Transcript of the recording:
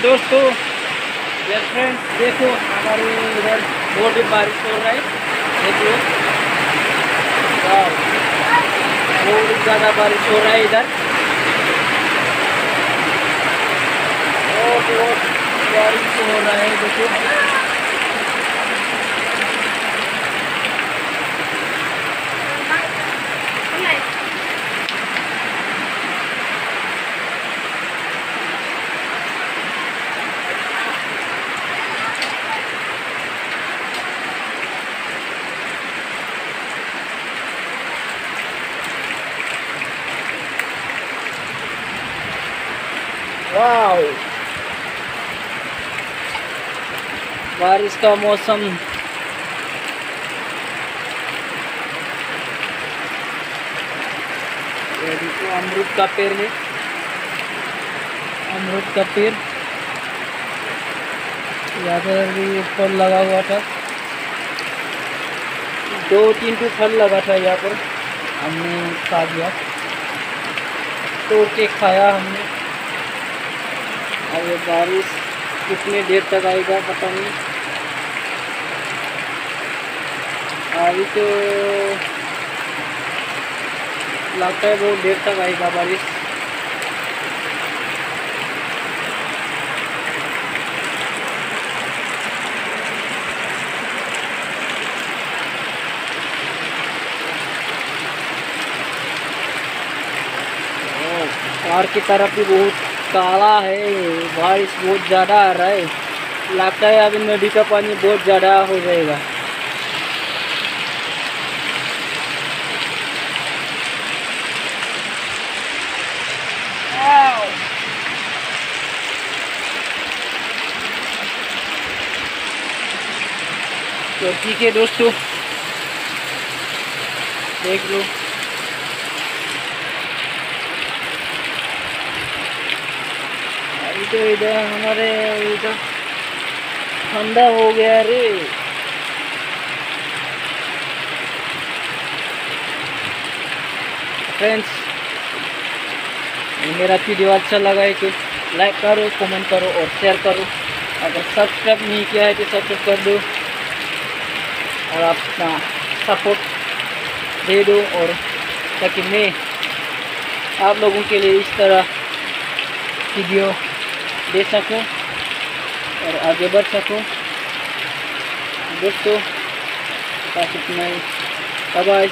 दोस्तों, फ्रेंड्स देखो हमारे इधर बहुत ही बारिश हो रहा है। देखो बहुत ज़्यादा बारिश हो रहा है इधर, बहुत बारिश हो रहा है। देखो वाव, बारिश का मौसम। ये देखो अमरूद का पेड़ है, अमरूद का पेड़ यहाँ पर भी फल लगा हुआ था। 2-3 तो फल लगा था यहाँ पर, हमने खा लिया, तोड़ के खाया हमने। अब ये बारिश कितने देर तक आएगा पता नहीं। अभी तो लगता है बहुत देर तक आएगा बारिश। पार की तरफ भी बहुत काला है, बारिश बहुत ज़्यादा आ रहा है। लगता है अभी नदी का पानी बहुत ज़्यादा हो जाएगा। तो ठीक है दोस्तों, देख लो अभी तो इधर हमारे इधर ठंडा हो गया रे। फ्रेंड्स, मेरा वीडियो अच्छा लगा है तो लाइक करो, कमेंट करो और शेयर करो। अगर सब्सक्राइब नहीं किया है तो सब्सक्राइब कर दो और अपना सपोर्ट दे दो, और ताकि मैं आप लोगों के लिए इस तरह वीडियो दे सकूं और आगे बढ़ सकूं। दोस्तों, बाय बाय।